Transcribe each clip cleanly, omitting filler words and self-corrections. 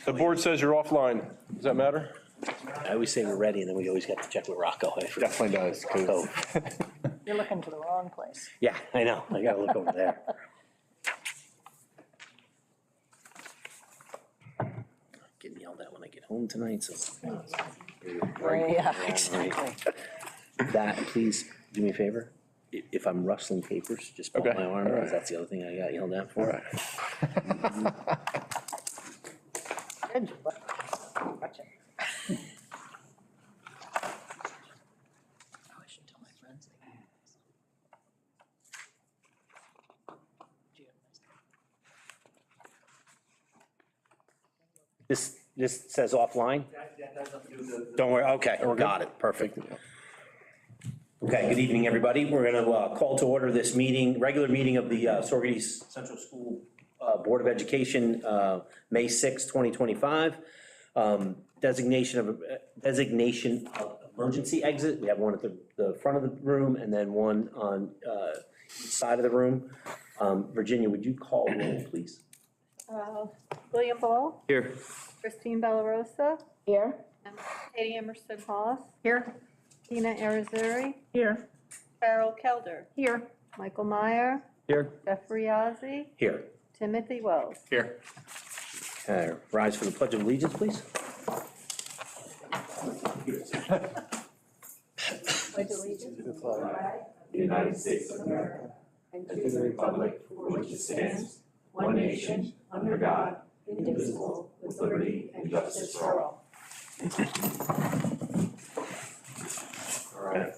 The board says you're offline. Does that matter? I always say we're ready, and then we always have to check with Rocco. Definitely does. So, You're looking to the wrong place. yeah, I know. I gotta look over there. Getting yelled at when I get home tonight, so. Yeah, exactly. That, please do me a favor. If I'm rustling papers, just pull Okay. my arm, because that's the other thing I got yelled at for. Good. Watch it. I should tell my friends. This says offline? Don't worry, okay, got it, perfect. Okay, good evening, everybody. We're gonna call to order this meeting, regular meeting of the Saugerties Central School Board of Education, May 6, 2025. Designation of emergency exit. We have one at the front of the room and then one on each side of the room. Virginia, would you call roll, please? William Ball, Here. Christine Bellarosa, Here. Katie Emerson Haas, Here. Tina Arizuri, Here. Carol Kelder, Here. Michael Meyer, Here. Jeffrey Ozzie, Here. Timothy Wells. Here. Okay, rise for the Pledge of Allegiance, please. Pledge allegiance to the flag The United States of America, and to the republic for which it stands, one nation, under God, indivisible, with liberty and justice for all. All right.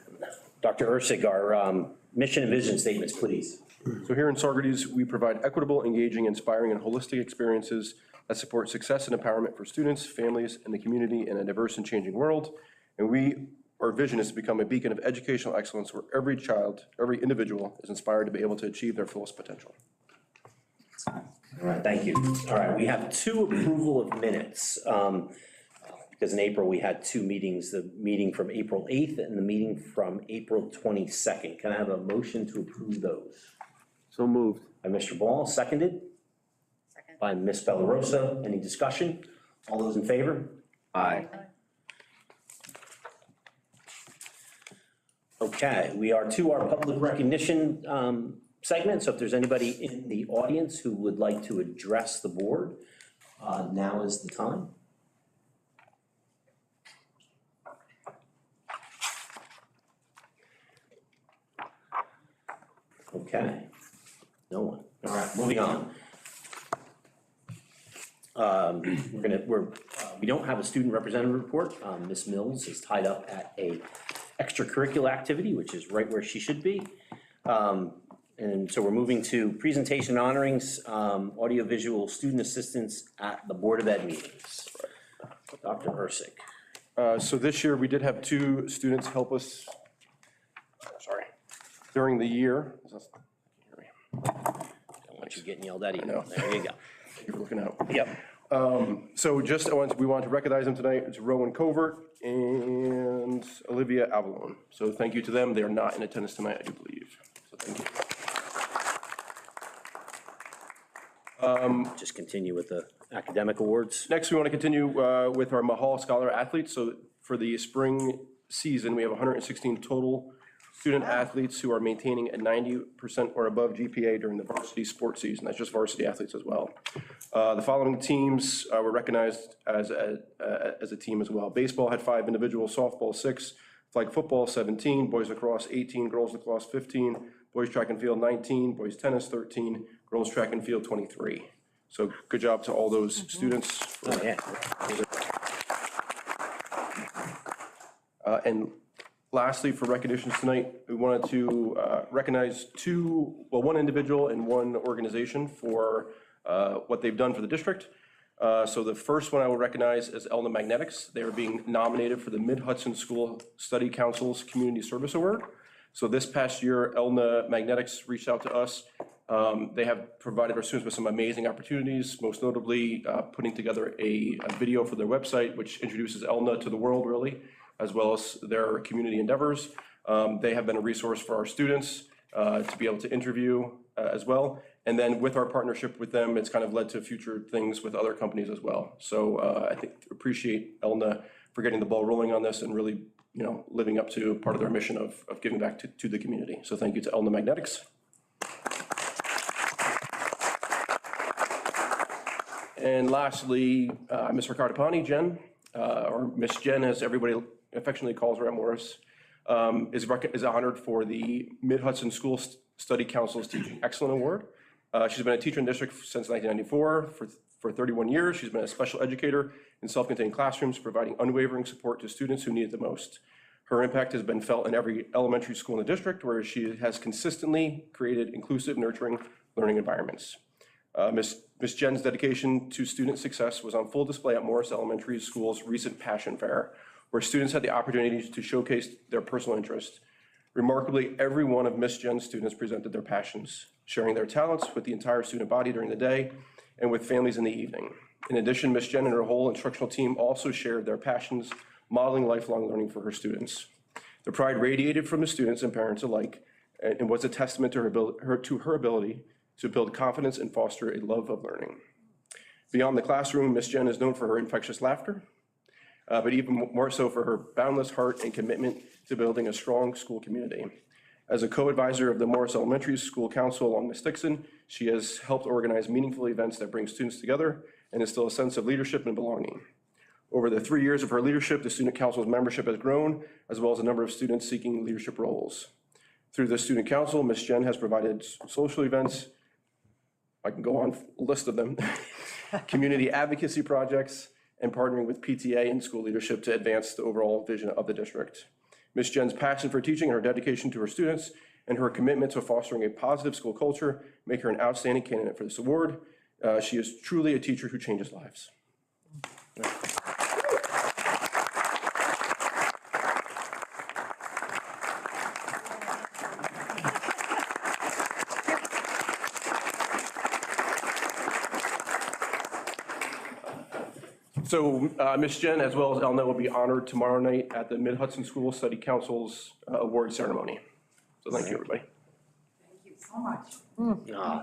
Dr. Ursig, our mission and vision statements, please. So here in Saugerties, we provide equitable, engaging, inspiring, and holistic experiences that support success and empowerment for students, families, and the community in a diverse and changing world. And our vision is to become a beacon of educational excellence where every child, every individual is inspired to be able to achieve their fullest potential. All right, thank you. All right, we have two approval of minutes. Because in April, we had two meetings, the meeting from April 8th and the meeting from April 22nd. Can I have a motion to approve those? So moved. By Mr. Ball, seconded? Second. By Ms. Bellarosa. Any discussion? All those in favor? Aye. Okay, we are to our public recognition segment, so if there's anybody in the audience who would like to address the board, now is the time. Okay, no one. All right, moving on. We don't have a student representative report. Ms. Mills is tied up at a extracurricular activity, which is right where she should be. And so we're moving to presentation honorings, audiovisual student assistance at the Board of Ed meetings. Dr. Ursig. So this year, we did have two students help us, during the year. Don't want you getting yelled at either. know. There you go. Thank you for looking out. Yep. So we want to recognize them tonight. It's Rowan Covert and Olivia Avalon. So thank you to them. They are not in attendance tonight, I do believe. So thank you. Just continue with the academic awards. Next, we want to continue with our Mahal Scholar athletes. So for the spring season, we have 116 total student athletes who are maintaining a 90% or above GPA during the varsity sports season. That's just varsity athletes as well. The following teams were recognized as a team as well. Baseball had 5 individuals, softball 6, flag football 17, boys lacrosse 18, girls lacrosse 15, boys track and field 19, boys tennis 13, girls track and field 23. So good job to all those students. Oh, yeah. And lastly, for recognitions tonight, we wanted to recognize one individual and one organization for what they've done for the district. So the first one I will recognize is Elna Magnetics. They are being nominated for the Mid-Hudson School Study Council's Community Service Award. So this past year, Elna Magnetics reached out to us. They have provided our students with some amazing opportunities, most notably putting together a video for their website, which introduces Elna to the world, really, as well as their community endeavors. They have been a resource for our students to be able to interview as well. And then with our partnership with them, it's kind of led to future things with other companies as well. So I think appreciate Elna for getting the ball rolling on this and really, living up to part of their mission of giving back to the community. So thank you to Elna Magnetics. And lastly, Ms. Ricardapani, Jen, or Miss Jen, as everybody affectionately calls her at Morris, is honored for the Mid-Hudson School Study Council's Teaching Excellent Award. She's been a teacher in the district since 1994. For 31 years, she's been a special educator in self-contained classrooms, providing unwavering support to students who need it the most. Her impact has been felt in every elementary school in the district, where she has consistently created inclusive, nurturing learning environments. Ms. Jen's dedication to student success was on full display at Morris Elementary School's recent Passion Fair, where students had the opportunity to showcase their personal interest. Remarkably, every one of Ms. Jen's students presented their passions, sharing their talents with the entire student body during the day and with families in the evening. In addition, Ms. Jen and her whole instructional team also shared their passions, modeling lifelong learning for her students. The pride radiated from the students and parents alike, and was a testament to her ability to build confidence and foster a love of learning. Beyond the classroom, Ms. Jen is known for her infectious laughter, but even more so for her boundless heart and commitment to building a strong school community. As a co-advisor of the Morris Elementary School Council along with Dixon, she has helped organize meaningful events that bring students together and instill a sense of leadership and belonging. Over the 3 years of her leadership, the Student Council's membership has grown, as well as the number of students seeking leadership roles. Through the Student Council, Ms. Jen has provided social events, I can go on a list of them, community advocacy projects, and partnering with PTA and school leadership to advance the overall vision of the district. Ms. Jen's passion for teaching and her dedication to her students and her commitment to fostering a positive school culture make her an outstanding candidate for this award. She is truly a teacher who changes lives. So Ms. Jen, as well as Elna, will be honored tomorrow night at the Mid-Hudson School Study Council's award ceremony. So thank you, everybody. Thank you so much.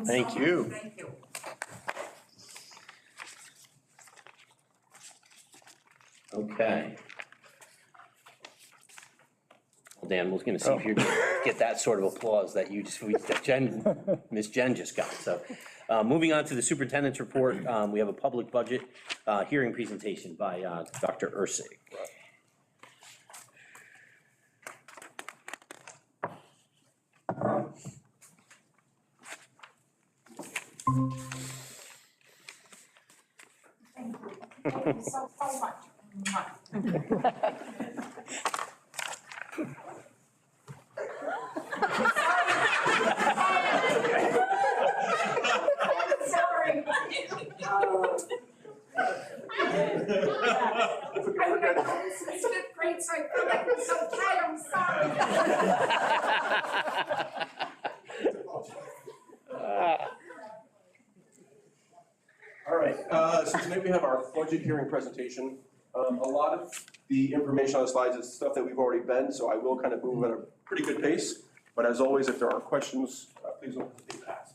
Thank you. Thank you. Okay. Well, Dan, we're gonna see if you're gonna get that sort of applause that Miss Jen just got. So, moving on to the superintendent's report, we have a public budget hearing presentation by Dr. Ursig. Thank you so much. Sorry. I went home since fifth grade, so I feel like I'm so tired, I'm sorry. All right, so tonight we have our budget hearing presentation. A lot of the information on the slides is stuff that we've already been, so I will kind of move at a pretty good pace. But as always, if there are questions, please don't hesitate to ask.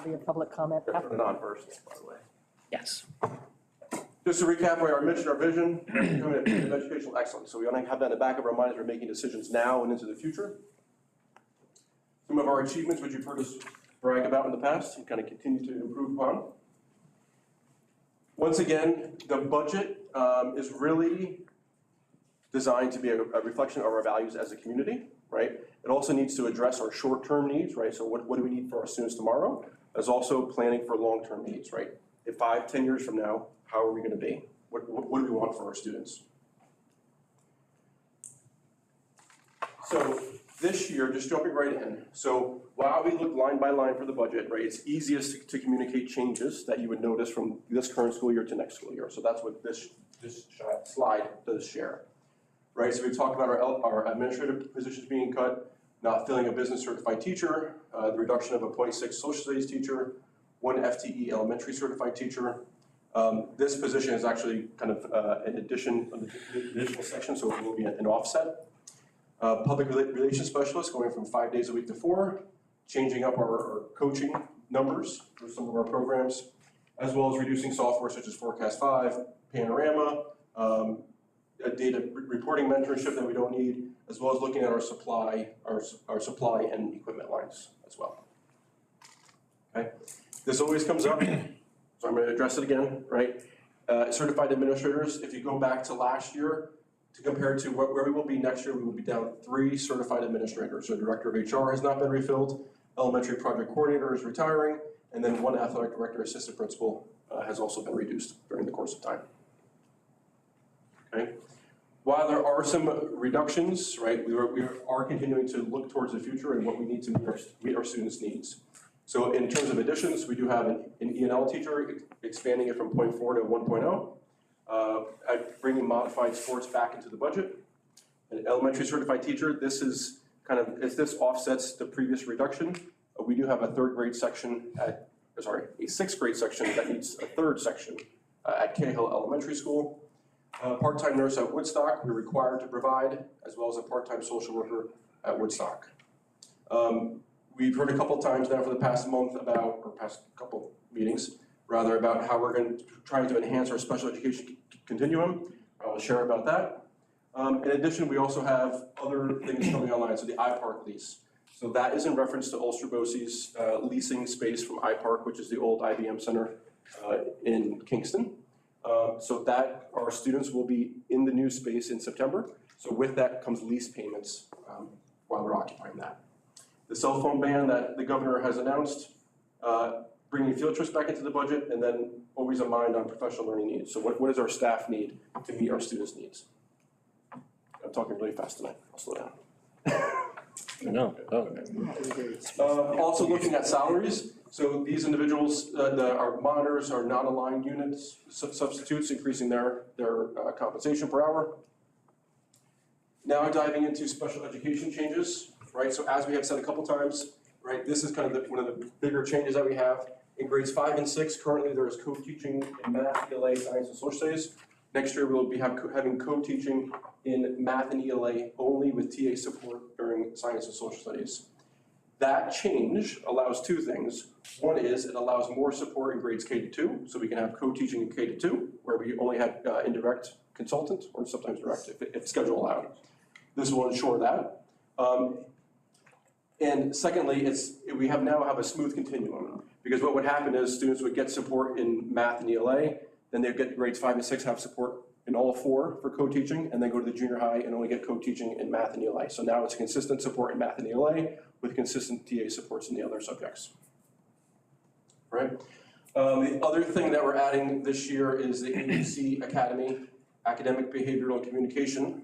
Be a public comment. Turn it on first, by the way. Yes. Just to recap, our mission, our vision, becoming a community of educational excellence. So we want to have that in the back of our minds as we're making decisions now and into the future. Some of our achievements, which you've heard us brag about in the past, and kind of continue to improve upon. Once again, the budget is really designed to be a reflection of our values as a community, right? It also needs to address our short-term needs, right? So what do we need for our students tomorrow? As also planning for long-term needs, right? If 5, 10 years from now, how are we going to be? What do we want for our students? So this year, just jumping right in. So while we look line by line for the budget, right, it's easiest to communicate changes that you would notice from this current school year to next school year. So that's what this slide does share, right? So we've talked about our administrative positions being cut, not filling a business certified teacher, the reduction of a 0.6 social studies teacher, 1 FTE elementary certified teacher. This position is actually kind of an additional section, so it will be an offset. Public relations specialist going from 5 days a week to 4. changing up our coaching numbers for some of our programs, as well as reducing software such as Forecast 5, Panorama, a data reporting mentorship that we don't need, as well as looking at our supply and equipment lines as well. Okay, this always comes up, so I'm going to address it again, right? Certified administrators, if you go back to last year, to compare to where we will be next year, we will be down 3 certified administrators. So director of HR has not been refilled, elementary project coordinator is retiring, and then 1 athletic director assistant principal has also been reduced during the course of time. Okay. While there are some reductions, right, we are continuing to look towards the future and what we need to meet our students' needs. So in terms of additions, we do have an E&L teacher, expanding it from 0.4 to 1.0. Bringing modified sports back into the budget. An elementary certified teacher, this is kind of, as this offsets the previous reduction, we do have a 3rd grade section a 6th grade section that needs a 3rd section at Cahill Elementary School. Part-time nurse at Woodstock, we're required to provide, as well as a part-time social worker at Woodstock. We've heard a couple times now for the past month about, or past couple meetings, rather, about how we're going to try to enhance our special education continuum. I will share about that. In addition, we also have other things coming online, so the iPark lease. So that is in reference to Ulster Bosie's leasing space from iPark, which is the old IBM Center in Kingston. So that our students will be in the new space in September. So with that comes lease payments while we're occupying that. The cell phone ban that the governor has announced, bringing field trips back into the budget, and then always a mind on professional learning needs. So what does our staff need to meet our students' needs? I'm talking really fast tonight, I'll slow down. No. Also looking at salaries, so these individuals, our monitors are non-aligned units, substitutes, increasing their compensation per hour. Now diving into special education changes, right? So as we have said a couple times, right, this is kind of one of the bigger changes that we have. In grades 5 and 6, currently there is co-teaching in math, ELA, science, and social studies. Next year, we will be having co-teaching in math and ELA only with TA support during science and social studies. That change allows 2 things. One is it allows more support in grades K to 2, so we can have co-teaching in K to 2, where we only had indirect consultant, or sometimes direct if schedule allowed. This will ensure that. And secondly, we now have a smooth continuum, because what would happen is students would get support in math and ELA, then they'd get grades 5 and 6 have support in all 4 for co-teaching, and then go to the junior high and only get co-teaching in math and ELA. So now it's consistent support in math and ELA with consistent TA supports in the other subjects. Right? The other thing that we're adding this year is the ABC Academy, Academic Behavioral and Communication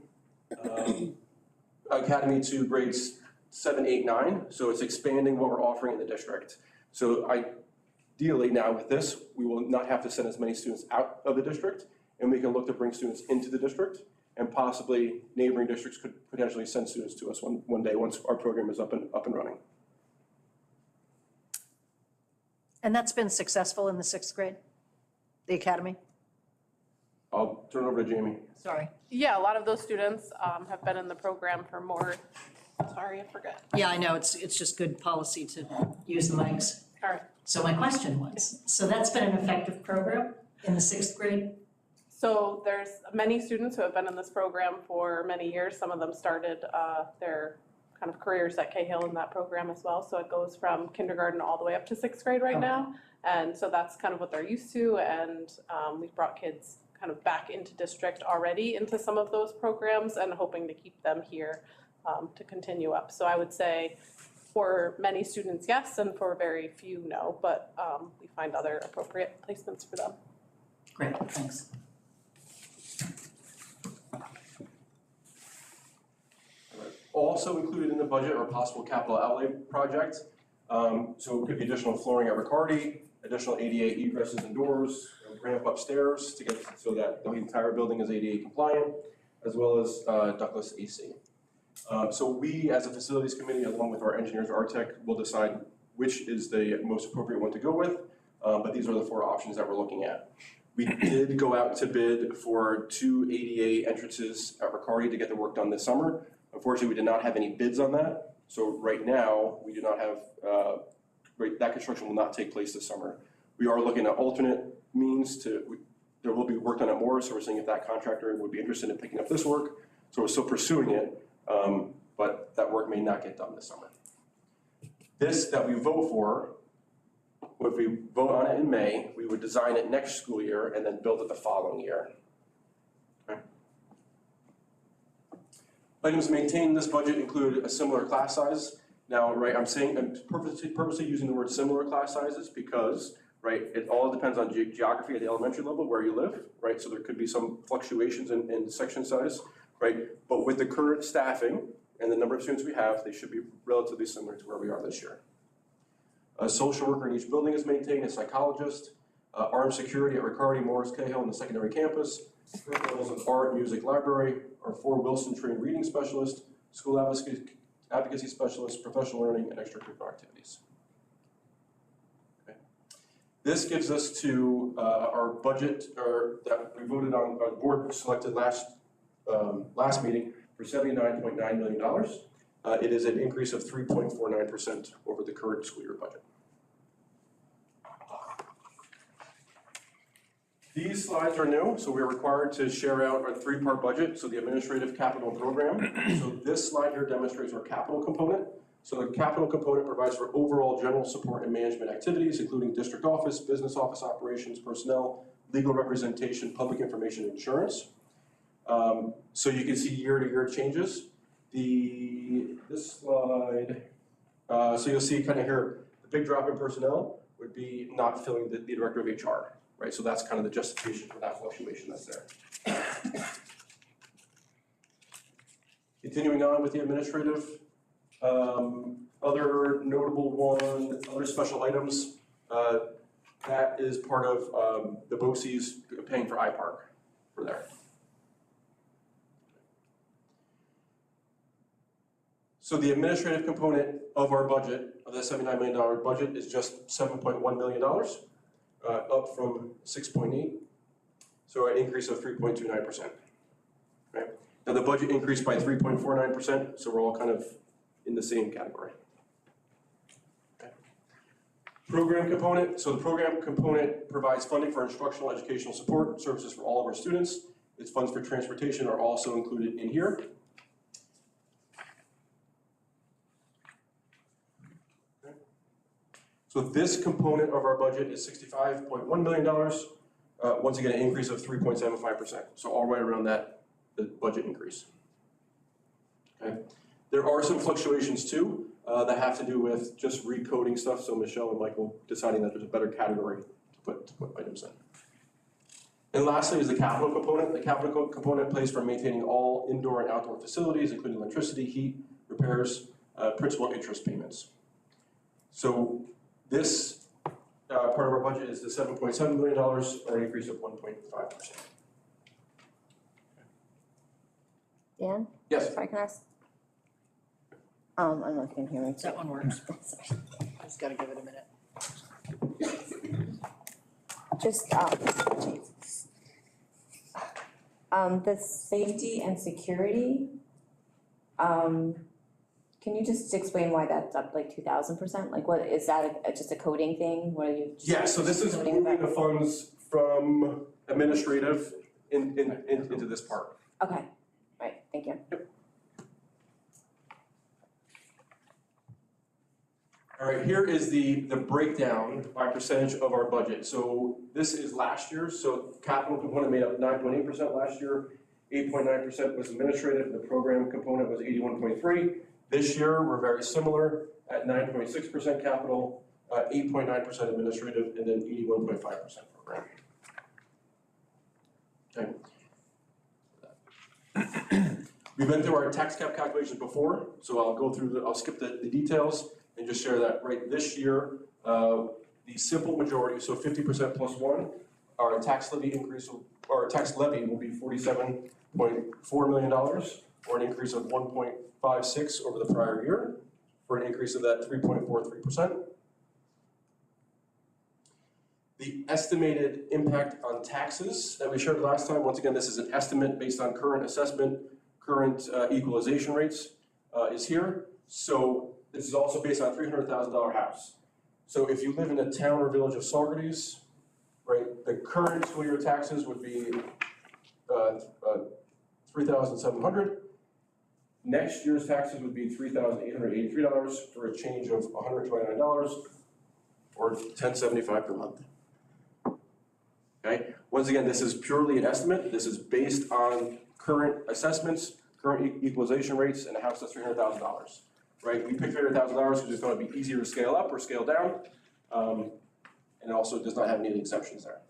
Academy to grades 7, 8, 9. So it's expanding what we're offering in the district. So ideally now with this, we will not have to send as many students out of the district, and we can look to bring students into the district, and possibly neighboring districts could potentially send students to us one day once our program is up and running. And that's been successful in the 6th grade, the academy? I'll turn it over to Jamie. Sorry. Yeah, a lot of those students have been in the program for more, sorry, I forget. Yeah, I know, it's just good policy to use the mics. All right. So my question was, so that's been an effective program in the 6th grade? So there's many students who have been in this program for many years. Some of them started their kind of careers at Cahill in that program as well. So it goes from kindergarten all the way up to 6th grade right now. And so that's kind of what they're used to. And we've brought kids kind of back into district already into some of those programs and hoping to keep them here to continue up. So I would say for many students, yes, and for very few, no, but we find other appropriate placements for them. Great, thanks. Also included in the budget are possible capital outlay projects. So it could be additional flooring at Riccardi, additional ADA egresses and doors, ramp upstairs to get so that the entire building is ADA compliant, as well as ductless AC. So we, as a facilities committee, along with our engineers, architect, will decide which is the most appropriate one to go with. But these are the 4 options that we're looking at. We did go out to bid for 2 ADA entrances at Riccardi to get the work done this summer. Unfortunately, we did not have any bids on that. So right now, we do not have, that construction will not take place this summer. We are looking at alternate means there will be work done at more, so we're seeing if that contractor would be interested in picking up this work. So we're still pursuing it, but that work may not get done this summer. This that we vote for, if we vote on it in May, we would design it next school year and then build it the following year. Okay. Items maintained in this budget include a similar class size. Now, right, I'm purposely using the word similar class sizes because, right, it all depends on geography at the elementary level where you live, right? So there could be some fluctuations in section size, right? But with the current staffing and the number of students we have, they should be relatively similar to where we are this year. A social worker in each building is maintained, a psychologist, armed security at Riccardi, Morris, Cahill, and the secondary campus, levels of art, music, library, our 4 Wilson-trained reading specialists, school advocacy specialists, professional learning, and extracurricular activities. Okay. This gives us to our budget that we voted on, our board selected last meeting for $79.9 million. It is an increase of 3.49% over the current school year budget. These slides are new, so we're required to share out our 3-part budget, so the administrative, capital, and program. So this slide here demonstrates our capital component. So the capital component provides for overall general support and management activities, including district office, business office operations, personnel, legal representation, public information, and insurance. So you can see year-to-year changes. This slide, so you'll see kind of here, the big drop in personnel would be not filling the director of HR, right? So that's kind of the justification for that fluctuation that's there. Continuing on with the administrative, other notable one, other special items, that is part of the BOCES paying for iPark for there. So the administrative component of our budget, of the $79 million budget, is just $7.1 million, up from 6.8, so an increase of 3.29%. Right? Now the budget increased by 3.49%, so we're all kind of in the same category. Okay. Program component, so the program component provides funding for instructional educational support services for all of our students. Its funds for transportation are also included in here. So this component of our budget is $65.1 million. Once again, an increase of 3.75%. So all right around that, the budget increase. Okay. There are some fluctuations too that have to do with just recoding stuff. So Michelle and Michael deciding that there's a better category to put items in. And lastly is the capital component. The capital component pays for maintaining all indoor and outdoor facilities, including electricity, heat, repairs, principal interest payments. So this part of our budget is the $7.7 million, or an increase of 1.5%. Dan? Yes. If I can ask? I don't know if you can hear me. That one works. Just gotta give it a minute. Just, the safety and security, can you just explain why that's up like 2,000%? Like what, is that just a coding thing? What are you? Yeah, so this is coding moving about? the funds from administrative into this part. Okay, right, thank you. All right, here is the breakdown by percentage of our budget. So this is last year, so capital component made up 9.8% last year, 8.9% was administrative, and the program component was 81.3%. This year, we're very similar at 9.6% capital, 8.9% administrative, and then 81.5% program. Okay. We've been through our tax cap calculations before, so I'll skip the details and just share that right this year, the simple majority, so 50% plus 1, our tax levy increase, or tax levy will be $47.4 million, or an increase of 1.56 over the prior year, for an increase of that 3.43%. The estimated impact on taxes that we shared last time, once again, this is an estimate based on current assessment, current equalization rates, is here. So this is also based on a $300,000 house. So if you live in the town or village of Saugerties, right, the current school year taxes would be $3,700. Next year's taxes would be $3,883 for a change of $129 or $1,075 per month. Okay, once again, this is purely an estimate. This is based on current assessments, current equalization rates, and a house that's $300,000, right? We picked $300,000 because it's going to be easier to scale up or scale down, and it also does not have any of the exceptions there.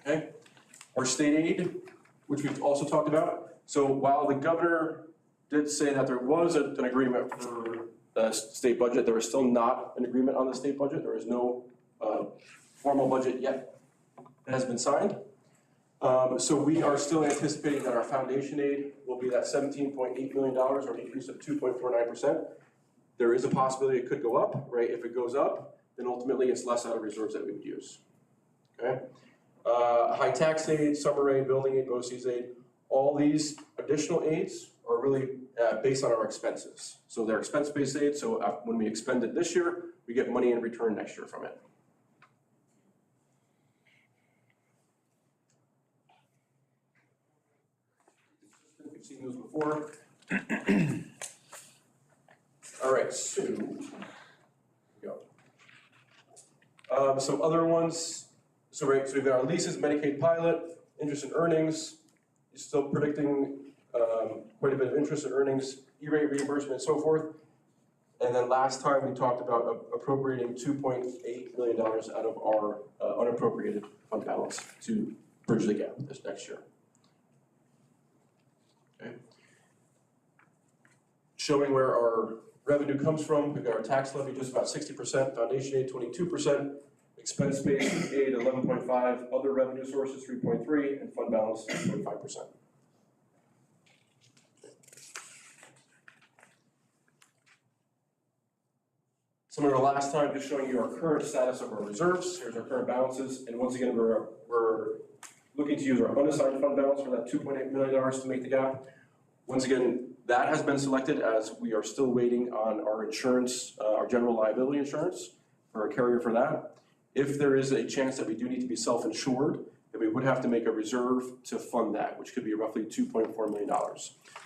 Okay, our state aid, which we've also talked about. So while the governor did say that there was an agreement for the state budget, there is still not an agreement on the state budget. There is no formal budget yet that has been signed. So we are still anticipating that our foundation aid will be that $17.8 million or an increase of 2.49%. There is a possibility it could go up, right? If it goes up, then ultimately it's less out of reserves that we would use, okay? High tax aid, summer aid, building aid, BOCES aid, all these additional aids are really based on our expenses. So they're expense-based aid, so when we expend it this year, we get money in return next year from it. We've seen those before. All right, so, here we go. Some other ones, so we've got our leases, Medicaid pilot, interest and earnings, you're still predicting quite a bit of interest and earnings, E-rate reimbursement and so forth. And then last time we talked about appropriating $2.8 million out of our unappropriated fund balance to bridge the gap this next year. Okay. Showing where our revenue comes from, we've got our tax levy just about 60%, foundation aid 22%, expense-based aid 11.5%, other revenue sources 3.3%, and fund balance 25%. Similar to last time, just showing you our current status of our reserves. Here's our current balances, and once again, we're looking to use our unassigned fund balance for that $2.8 million to make the gap. Once again, that has been selected as we are still waiting on our insurance, our general liability insurance, for a carrier for that. If there is a chance that we do need to be self-insured, then we would have to make a reserve to fund that, which could be roughly $2.4 million.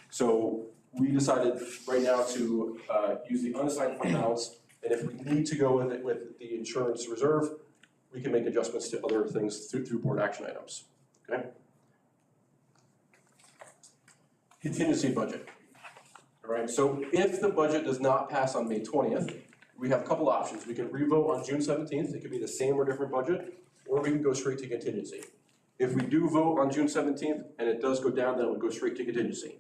So we decided right now to use the unassigned fund balance, and if we need to go with it with the insurance reserve, we can make adjustments to other things through board action items, okay? Contingency budget, all right? So if the budget does not pass on May 20th, we have a couple options. We can revote on June 17th. It could be the same or different budget, or we can go straight to contingency. If we do vote on June 17th and it does go down, then it would go straight to contingency.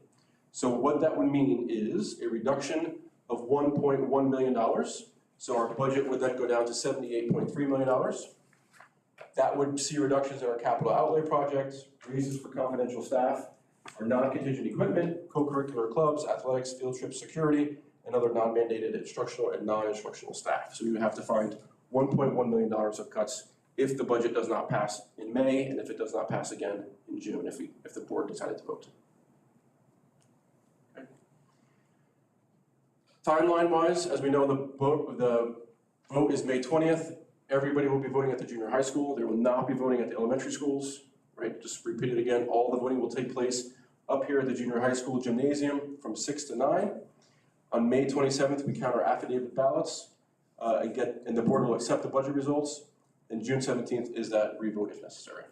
So what that would mean is a reduction of $1.1 million. So our budget would then go down to $78.3 million. That would see reductions in our capital outlay projects, raises for confidential staff, our non-contingent equipment, co-curricular clubs, athletics, field trips, security, and other non-mandated instructional and non-instructional staff. So we would have to find $1.1 million of cuts if the budget does not pass in May, and if it does not pass again in June, if the board decided to vote. Okay. Timeline-wise, as we know, the vote is May 20th. Everybody will be voting at the junior high school. They will not be voting at the elementary schools, right? Just repeat it again. All the voting will take place up here at the junior high school gymnasium from 6 to 9. On May 27th, we count our affidavit ballots and the board will accept the budget results. And June 17th is that revote if necessary.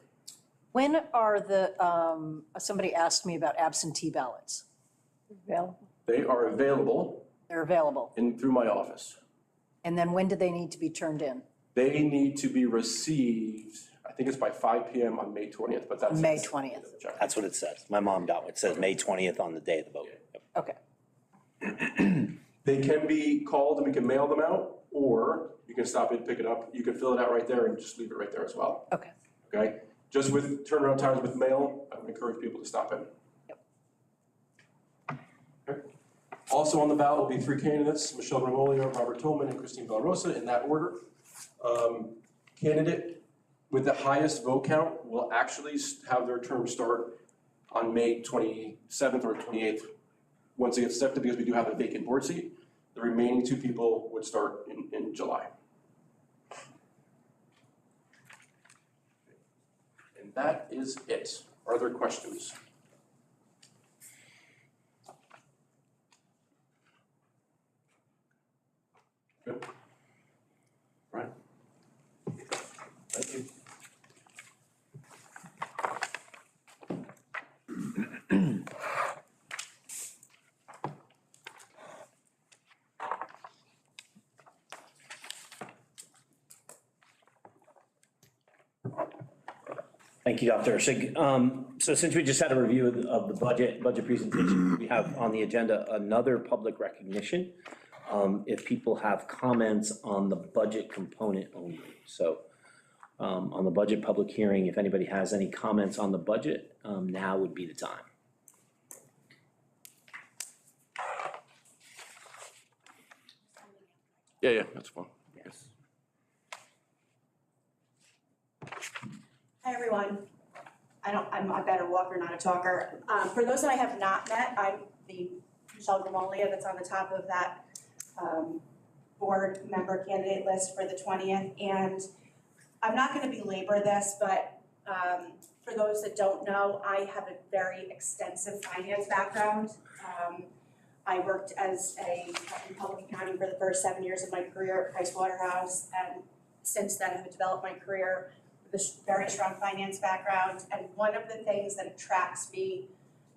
When are somebody asked me about absentee ballots? Available? They are available They're available. through my office. And then when do they need to be turned in? They need to be received, I think it's by 5 p.m. on May 20th, but that's. May 20th. That's what it says. My mom got one. It says May 20th on the day of the vote. Yep. Okay. They can be called and we can mail them out, or you can stop in, pick it up. You can fill it out right there and just leave it right there as well. Okay. Okay? Just with turnaround times with mail, I would encourage people to stop in. Yep. Okay. Also on the ballot will be 3 candidates, Michelle Romolio, Robert Tolman, and Christine Belrosa, in that order. Candidate with the highest vote count will actually have their term start on May 27th or 28th, once it gets accepted, because we do have a vacant board seat, the remaining 2 people would start in July. And that is it. Are there questions? Good. Right. Thank you. Thank you, Dr. Sig. So since we just had a review of the budget presentation, we have on the agenda another public recognition. If people have comments on the budget component only. So on the budget public hearing, if anybody has any comments on the budget, now would be the time. Yeah, that's fine. Yes. Hi, everyone. I'm a better walker, not a talker. For those that I have not met, I'm the Michelle Grimolia that's on the top of that board member candidate list for the 20th. And I'm not going to belabor this, but for those that don't know, I have a very extensive finance background. I worked in public accounting for the first 7 years of my career at Price Waterhouse, and since then I've developed my career with a very strong finance background. And one of the things that attracts me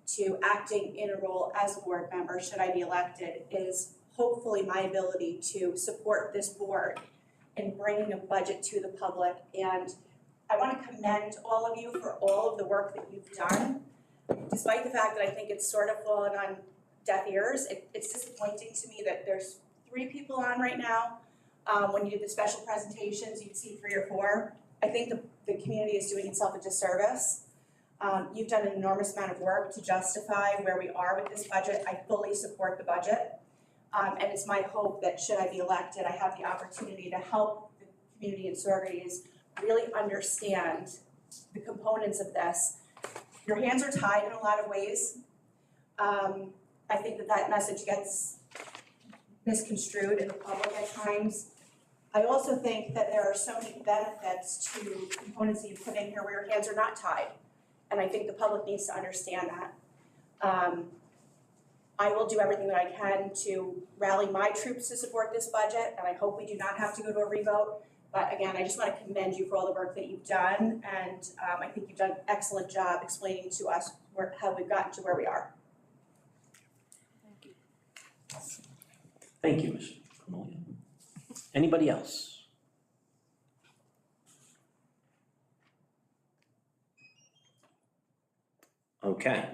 to acting in a role as a board member, should I be elected, is hopefully my ability to support this board in bringing a budget to the public. And I want to commend all of you for all of the work that you've done. Despite the fact that I think it's sort of fallen on deaf ears, it's disappointing to me that there's 3 people on right now. When you did the special presentations, you'd see 3 or 4. I think the community is doing itself a disservice. You've done an enormous amount of work to justify where we are with this budget. I fully support the budget. And it's my hope that should I be elected, I have the opportunity to help the community in Saugerties really understand the components of this. Your hands are tied in a lot of ways. I think that message gets misconstrued in the public at times. I also think that there are so many benefits to components that you put in here where your hands are not tied. And I think the public needs to understand that. I will do everything that I can to rally my troops to support this budget, and I hope we do not have to go to a revote. But again, I just want to commend you for all the work that you've done, and I think you've done an excellent job explaining to us how we've gotten to where we are. Thank you, Ms. Grimolia. Anybody else? Okay.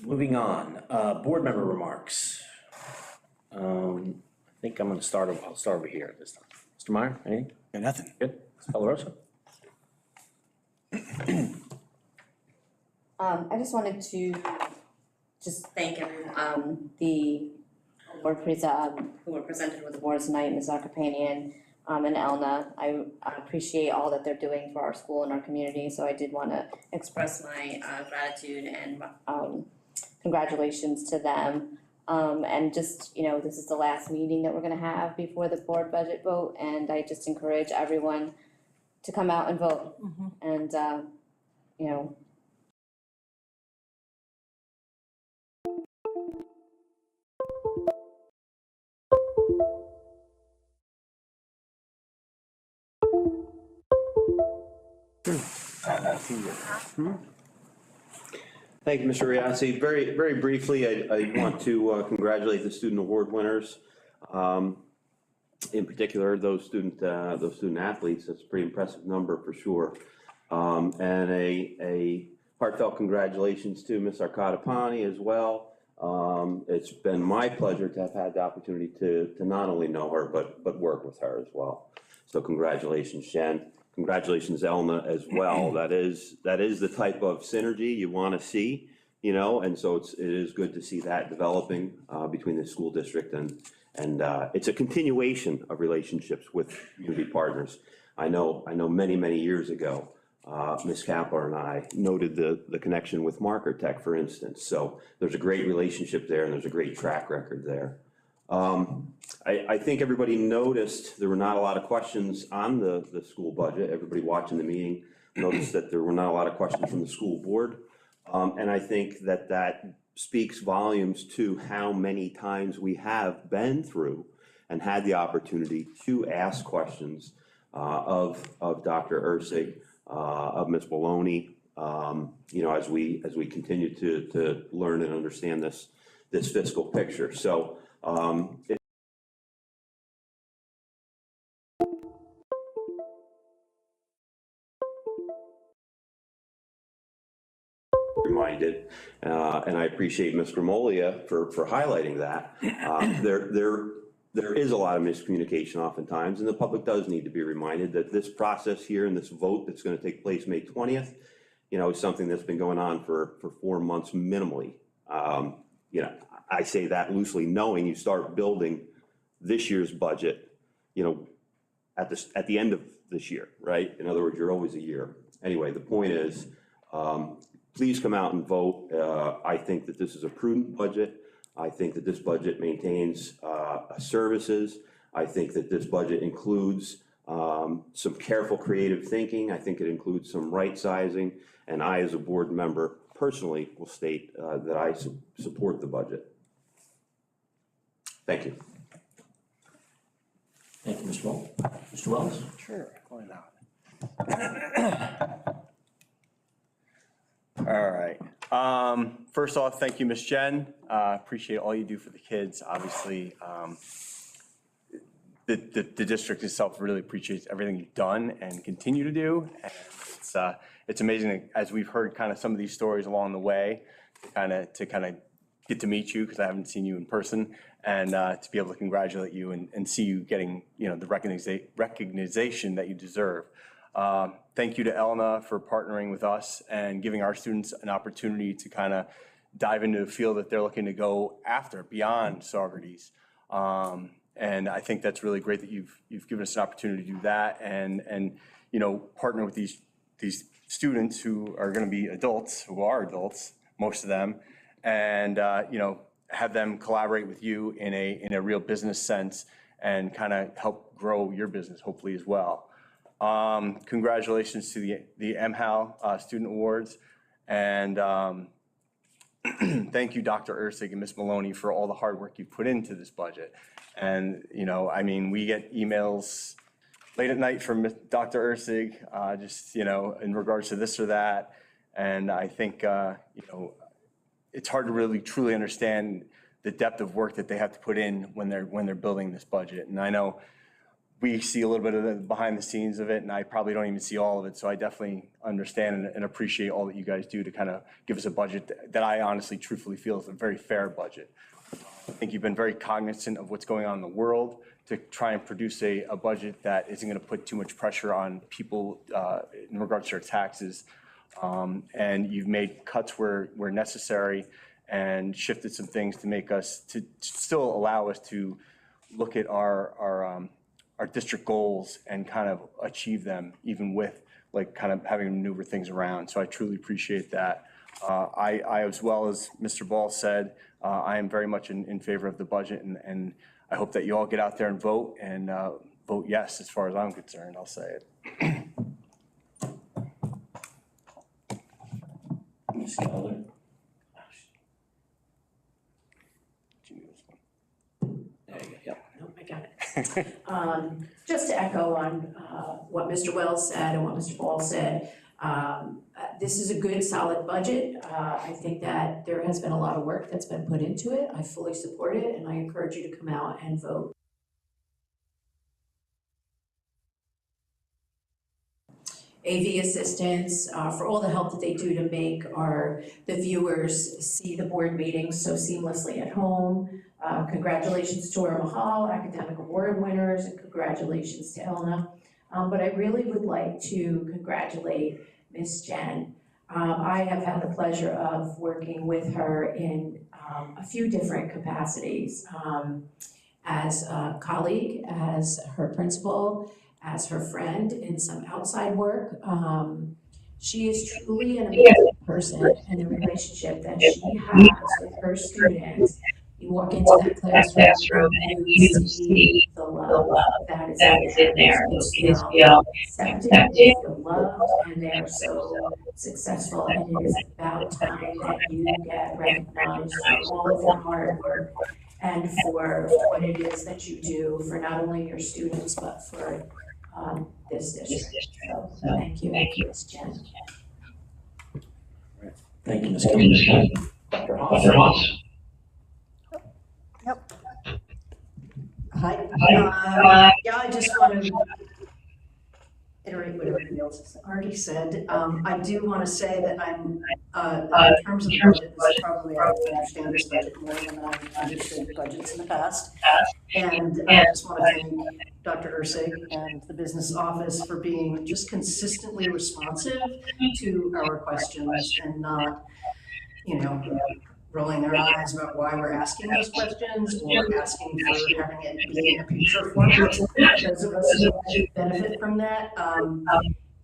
Moving on, board member remarks. I think I'll start over here this time. Mr. Meyer, anything? Yeah, nothing. Good. Ms. Palarosa? I just wanted to thank the board who were presented with the board tonight, Ms. Akapanian, and Elna. I appreciate all that they're doing for our school and our community, so I did want to express my gratitude and congratulations to them. And just, this is the last meeting that we're gonna have before the board budget vote, and I just encourage everyone to come out and vote. And, Thank you, Mr. Riassi. Very, very briefly, I want to congratulate the student award winners. In particular, those student athletes. That's a pretty impressive number for sure. And a heartfelt congratulations to Ms. Arkadapani as well. It's been my pleasure to have had the opportunity to not only know her, but work with her as well. So congratulations, Jen. Congratulations, Elna, as well. That is the type of synergy you want to see, and so it is good to see that developing between the school district and it's a continuation of relationships with community partners. I know many years ago, Ms. Kapler and I noted the connection with Marker Tech, for instance. So there's a great relationship there and there's a great track record there. I think everybody noticed there were not a lot of questions on the school budget. Everybody watching the meeting noticed that there were not a lot of questions from the school board. And I think that speaks volumes to how many times we have been through and had the opportunity to ask questions of Dr. Ursig, of Ms. Maloney, you know, as we continue to learn and understand this fiscal picture. So reminded, and I appreciate Ms. Gramolia for highlighting that. There is a lot of miscommunication oftentimes, and the public does need to be reminded that this process here and this vote that's going to take place May 20th, you know, is something that's been going on for 4 months minimally. You know, I say that loosely, knowing you start building this year's budget, you know, at the end of this year, right? In other words, you're always a year. Anyway, the point is, please come out and vote. I think that this is a prudent budget. I think that this budget maintains services. I think that this budget includes some careful creative thinking. I think it includes some right sizing. And I, as a board member, personally will state that I support the budget. Thank you. Thank you, Mr. Wells. Mr. Wells? Sure, why not? All right. First off, thank you, Ms. Jen. Appreciate all you do for the kids. Obviously, the district itself really appreciates everything you've done and continue to do. And it's amazing, as we've heard kind of some of these stories along the way, to kind of get to meet you, because I haven't seen you in person, and to be able to congratulate you and see you getting, you know, the recognition that you deserve. Thank you to Elna for partnering with us and giving our students an opportunity to kind of dive into a field that they're looking to go after beyond Saugerties. And I think that's really great that you've given us an opportunity to do that and you know, partner with these students who are going to be adults, who are adults, most of them, and you know, have them collaborate with you in a real business sense and kind of help grow your business hopefully as well. Congratulations to the MHAL Student Awards, and thank you, Dr. Ursig and Ms. Maloney, for all the hard work you've put into this budget. And, you know, I mean, we get emails late at night from Dr. Ursig, just, you know, in regards to this or that. And I think, you know, it's hard to really truly understand the depth of work that they have to put in when they're building this budget. And I know we see a little bit of the behind the scenes of it, and I probably don't even see all of it. So I definitely understand and appreciate all that you guys do to kind of give us a budget that I honestly, truthfully feel is a very fair budget. I think you've been very cognizant of what's going on in the world to try and produce a budget that isn't going to put too much pressure on people in regards to their taxes. And you've made cuts where necessary and shifted some things to make us, to still allow us to look at our district goals and kind of achieve them, even with like kind of having to maneuver things around. So I truly appreciate that. I as well as Mr. Ball said, I am very much in favor of the budget, and I hope that you all get out there and vote yes, as far as I'm concerned, I'll say it. Ms. Calder? There you go, yep. Nope, I got it. Just to echo on what Mr. Wells said and what Mr. Ball said, this is a good, solid budget. I think that there has been a lot of work that's been put into it. I fully support it, and I encourage you to come out and vote. AV assistants, for all the help that they do to make the viewers see the board meetings so seamlessly at home. Congratulations to our Mahal Academic Award winners, and congratulations to Elna. But I really would like to congratulate Ms. Jen. I have had the pleasure of working with her in a few different capacities, as a colleague, as her principal, as her friend in some outside work. She is truly an amazing person, and the relationship that she has with her students. You walk into that classroom and you see the love that is in there. The kids feel accepted, they feel loved, and they are so successful. And it is about time that you get recognized for all of your hard work and for what it is that you do for not only your students, but for this district. So thank you, Ms. Jen. Thank you, Ms. Kelly. Dr. Haas. Hi. Yeah, I just want to iterate what everybody else has already said. I do want to say that I'm, in terms of the budget, this is probably, I understand this budget more than I've understood budgets in the past. And I just want to thank Dr. Ursig and the business office for being just consistently responsive to our questions and not, rolling their eyes about why we're asking those questions or asking for having it be in a picture format. Those of us who benefit from that.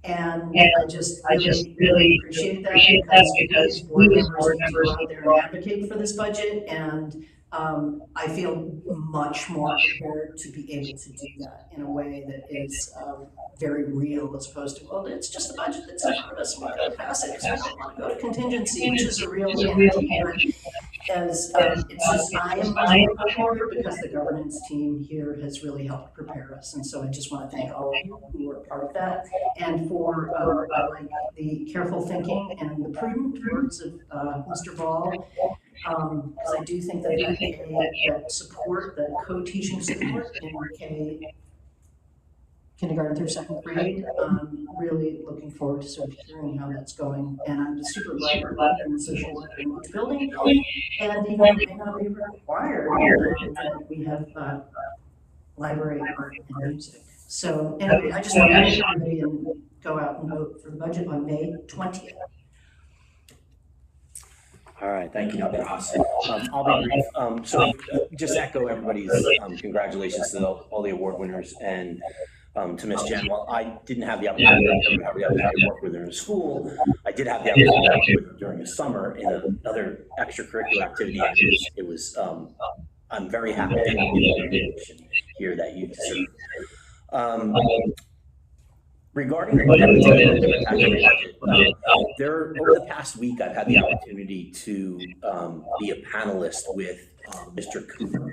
And I just really appreciate that because board members need to go out there and advocate for this budget. And I feel much more prepared to be able to do that in a way that is very real as opposed to, well, it's just the budget that's in front of us. We've got to pass it because we don't want to go to contingency, which is a real entity. But as it's just, I am much more prepared because the governance team here has really helped prepare us. And so I just want to thank all of you who were part of that and for like the careful thinking and the prudent words of Mr. Ball. Because I do think that support, the co-teaching support in kindergarten through second grade, really looking forward to sort of hearing how that's going. And I'm just super glad we're in the social work in each building. And even though it may not be required, that we have library, art, and music. So anyway, I just want to thank everybody and go out and vote for the budget on May 20th. All right, thank you, Dr. Haas. I'll be brief. So just echo everybody's congratulations to all the award winners and to Ms. Jen. While I didn't have the opportunity to work with her in school, I did have the opportunity to work with her during the summer in another extracurricular activity. It was I'm very happy that you did here that you deserve. Regarding the budget, over the past week, I've had the opportunity to be a panelist with Mr. Cooper,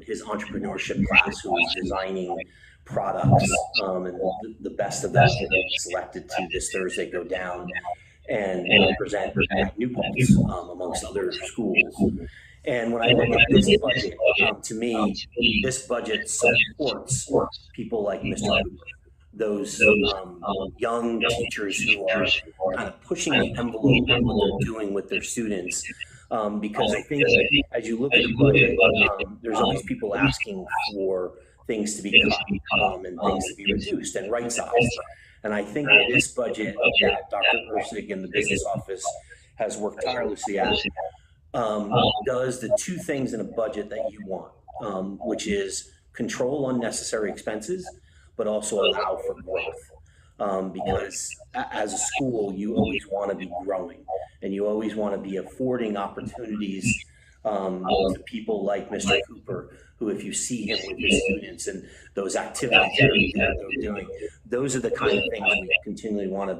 his entrepreneurship class, who is designing products, and the best of them selected to this Thursday go down and present at New Paltz, amongst other schools. And when I look at this budget, to me, this budget supports people like Mr. Cooper. Those young teachers who are kind of pushing the envelope of what they're doing with their students. Because I think as you look at the budget, there's always people asking for things to be cut and things to be reduced and right-sized. And I think this budget that Dr. Ursig and the business office has worked tirelessly at does the two things in a budget that you want, which is control unnecessary expenses, but also allow for growth. Because as a school, you always want to be growing and you always want to be affording opportunities to people like Mr. Cooper, who, if you see him with his students and those activities that they're doing, those are the kind of things we continually want to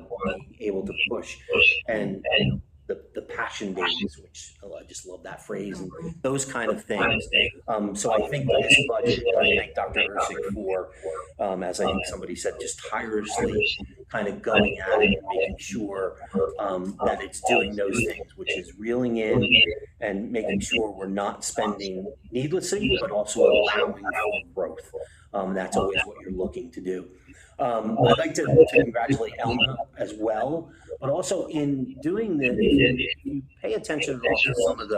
be able to push. And the passion days, which I just love that phrase, and those kind of things. So I think this budget, I thank Dr. Ursig for, as I think somebody said, just tirelessly kind of going at it and making sure that it's doing those things, which is reeling in and making sure we're not spending needlessly, but also allowing for growth. That's always what you're looking to do. I'd like to congratulate Elma as well, but also in doing this, if you pay attention to some of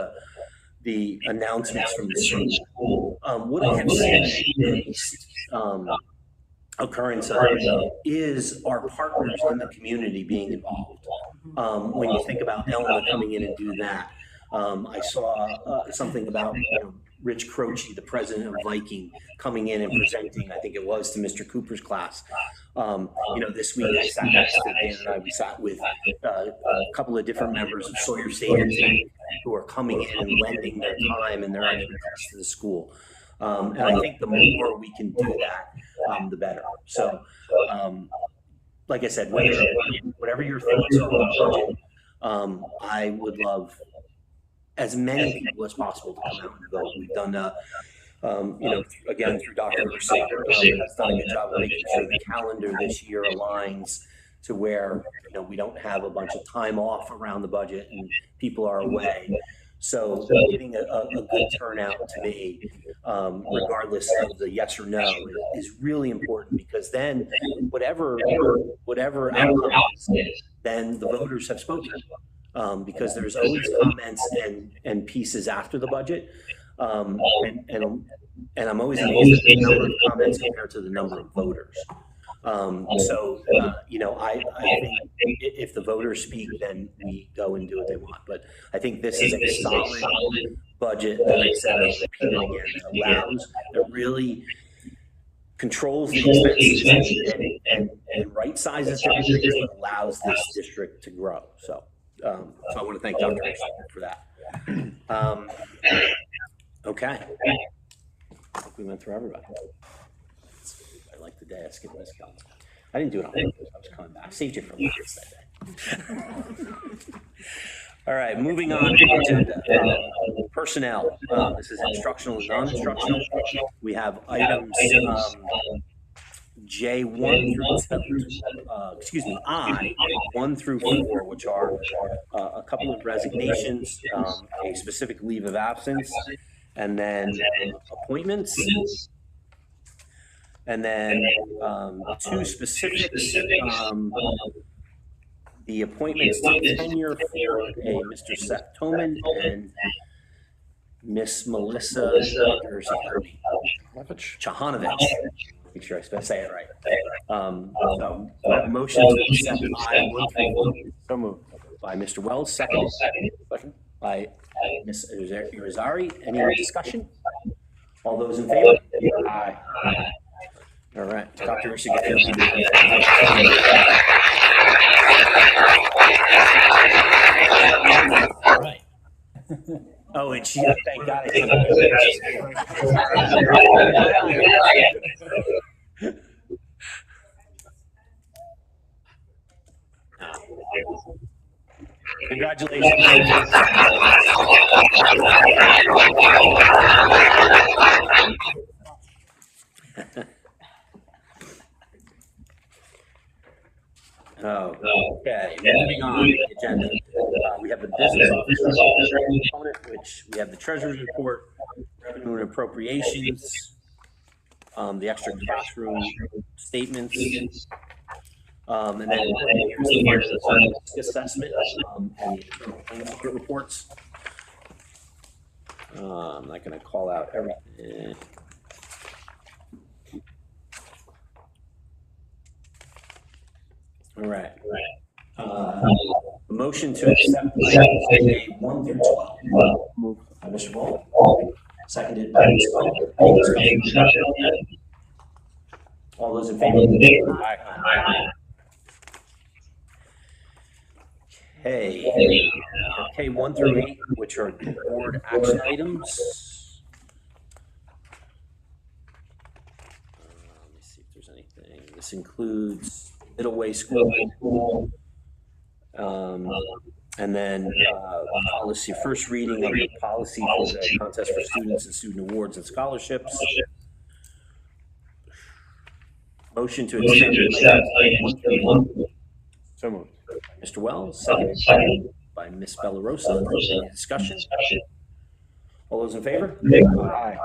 the announcements from the school, what I have seen increased occurrence of is our partners in the community being involved. When you think about Elma coming in and do that, I saw something about Rich Croce, the president of Viking, coming in and presenting, I think it was, to Mr. Cooper's class. This week I sat next to Dan and we sat with a couple of different members of Saugerties who are coming in and lending their time and their expertise to the school. And I think the more we can do that, the better. So, like I said, whatever your thoughts are on the budget, I would love as many people as possible to come out and vote. We've done, again, through Dr. Ursig, has done a good job of making sure the calendar this year aligns to where, we don't have a bunch of time off around the budget and people are away. So getting a good turnout to me, regardless of the yes or no, is really important, because then whatever outcome is, then the voters have spoken. Because there's always comments and pieces after the budget. And I'm always amazed at the number of comments compared to the number of voters. I think if the voters speak, then we go and do what they want. But I think this is a solid budget that I said, I'm repeating again, that really controls the expenses and right sizes things, but allows this district to grow. So I want to thank Dr. for that. Okay. I think we went through everybody. I like the day I skipped this count. I didn't do it on purpose. I was coming back. I saved you for last that day. All right, moving on to the agenda. Personnel. This is instructional and non-instructional. We have items J1 through I1 through 4, which are a couple of resignations, a specific leave of absence, and then appointments, and then two specifics, the appointments to tenure for a Mr. Seth Toman and Miss Melissa Chahanovich. Make sure I say it right. Motion to accept I1 through 4. So moved. By Mr. Wells, second. By Ms. Irizarry. Any more discussion? All those in favor? Aye. All right, Dr. Ursig, all right. Oh, and she, thank God. Congratulations. Okay, moving on to the agenda. We have the business officer component, which we have the treasurer's report, revenue and appropriations, the extra classroom statements, and then here's the risk assessment and the reports. I'm not going to call out everything. All right. Motion to accept items 1 through 12. Moved by Mr. Wall. Seconded by Mr. Discussion. All those in favor? Aye. Okay, 1 through 8, which are board action items. Let me see if there's anything. This includes middle way school, and then policy, first reading of the policy for the contest for students and student awards and scholarships. Motion to accept item 1 through 8. So moved. Mr. Wells, second by Ms. Bellarosa. Any discussion? All those in favor? Aye.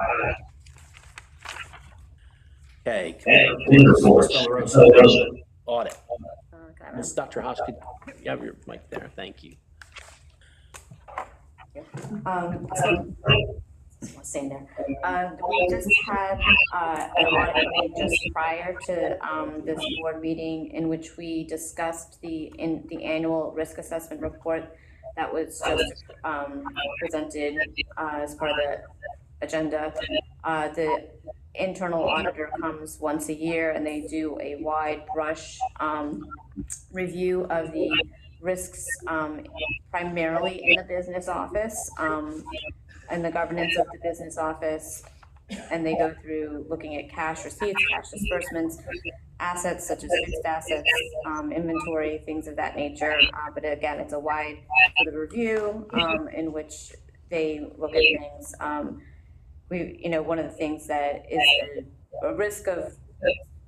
Okay, Ms. Bellarosa, audit. Ms. Dr. Haas, could you have your mic there? Thank you. Staying there. We just had an audit committee just prior to this board meeting in which we discussed the annual risk assessment report that was just presented as part of agenda. The internal auditor comes once a year and they do a wide brush review of the risks primarily in the business office and the governance of the business office. And they go through looking at cash receipts, cash disbursements, assets such as fixed assets, inventory, things of that nature. But again, it's a wide sort of review in which they look at things. One of the things that is a risk of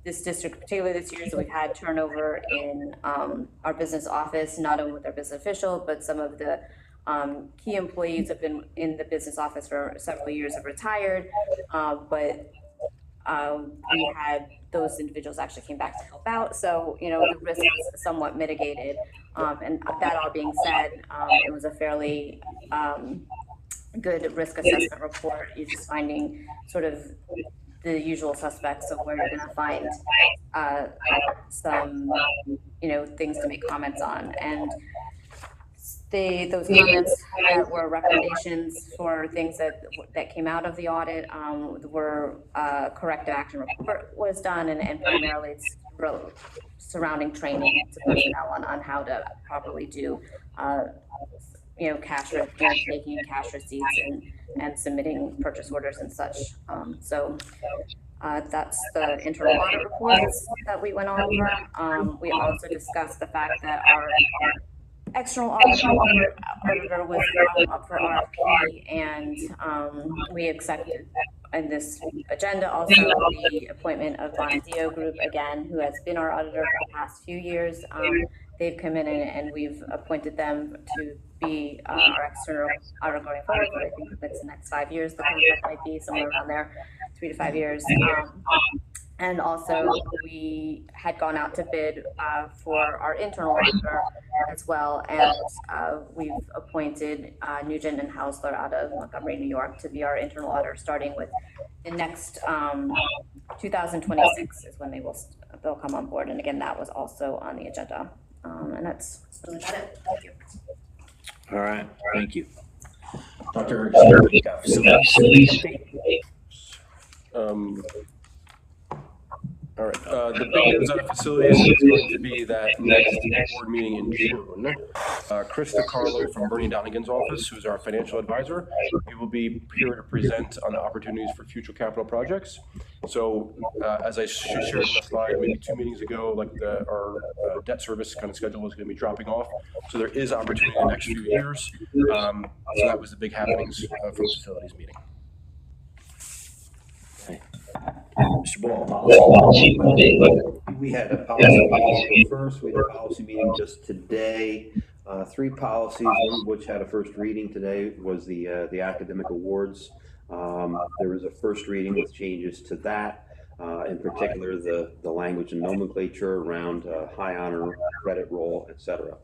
this district, particularly this year, so we've had turnover in our business office, not only with our business official, but some of the key employees have been in the business office for several years, have retired, but we had those individuals actually came back to help out. So, the risk is somewhat mitigated. And that all being said, it was a fairly good risk assessment report. You're just finding sort of the usual suspects of where you're going to find some, things to make comments on. And those comments that were recommendations for things that came out of the audit were corrective action report was done, and primarily it's surrounding training to personnel on how to properly do cash taking cash receipts and submitting purchase orders and such. So that's the internal audit reports that we went over. We also discussed the fact that our external auditor was up for RFP, and we accepted in this agenda also the appointment of Bonadeo Group again, who has been our auditor for the past few years. They've come in and we've appointed them to be our external auditor going forward. But I think it's the next 5 years, the contract might be somewhere around there, 3 to 5 years. And also, we had gone out to bid for our internal auditor as well, and we've appointed Nugent and Hausler out of Montgomery, New York, to be our internal auditor, starting with the next 2026 is when they'll come on board. And again, that was also on the agenda, and that's really about it. Thank you. All right, thank you. Dr. All right, the big news out of facilities is going to be that next board meeting in June, Chris DiCarlo from Bernie Donigan's office, who's our financial advisor, he will be here to present on the opportunities for future capital projects. So as I shared in the slide maybe 2 meetings ago, like our debt service kind of schedule is going to be dropping off. So there is opportunity in the next few years. So that was the big happenings from the facilities meeting. Mr. Ball, policy. We had a policy meeting first. We had a policy meeting just today. 3 policies, one of which had a first reading today, was the academic awards. There was a first reading with changes to that, in particular the language and nomenclature around high honor, credit roll, etc.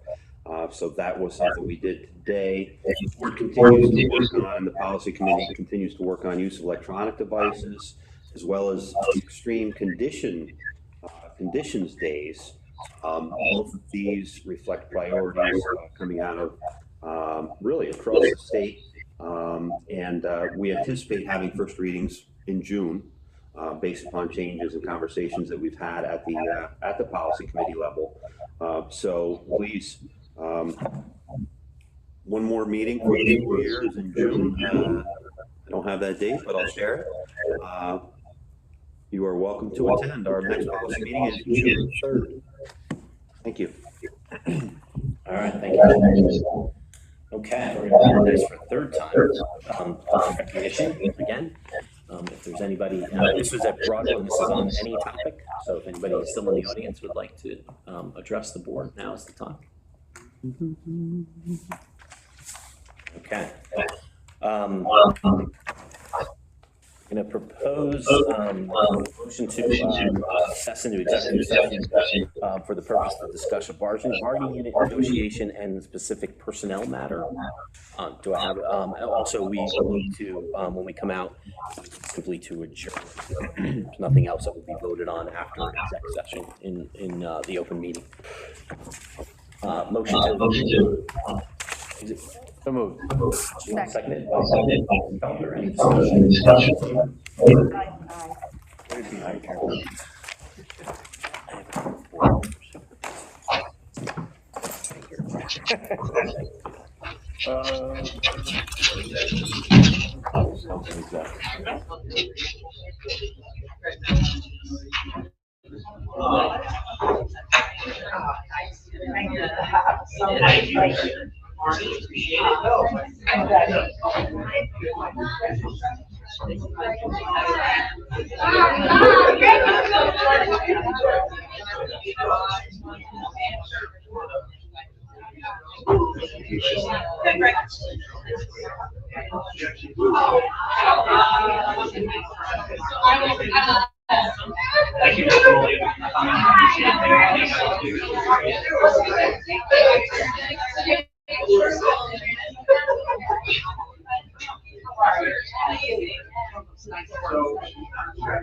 So that was something we did today. The board continues to work on, the policy committee continues to work on use of electronic devices, as well as extreme conditions days. Both of these reflect priorities coming out of really across the state. And we anticipate having first readings in June based upon changes and conversations that we've had at the policy committee level. So please, one more meeting for the school year is in June. I don't have that date, but I'll share it. You are welcome to attend. Our next policy meeting is June 3rd. Thank you. All right, thank you. Okay, we're going to do this for a third time. Recognition again. If there's anybody, this was at Broadway, this is on any topic. So if anybody is still in the audience would like to address the board, now is the time. Okay. I'm going to propose a motion to assess into executive session for the purpose of discussion of bargaining unit negotiation and specific personnel matter. Do I have, also we need to, when we come out, simply to adjourn. There's nothing else that will be voted on after exec session in the open meeting. Motion to So moved. Second.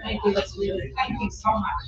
Any Thank you so much.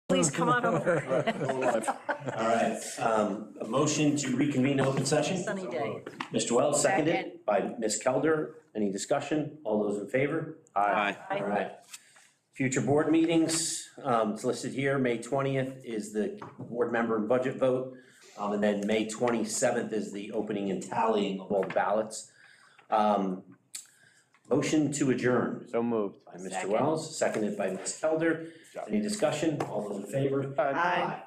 Please come on over. All right, a motion to reconvene open session? Sunny day. Mr. Wells, seconded by Ms. Kelder. Any discussion? All those in favor? Aye. All right. Future board meetings, it's listed here. May 20th is the board member and budget vote. And then May 27th is the opening and tallying of all the ballots. Motion to adjourn So moved. by Mr. Wells, seconded by Ms. Kelder. Any discussion? All those in favor? Aye.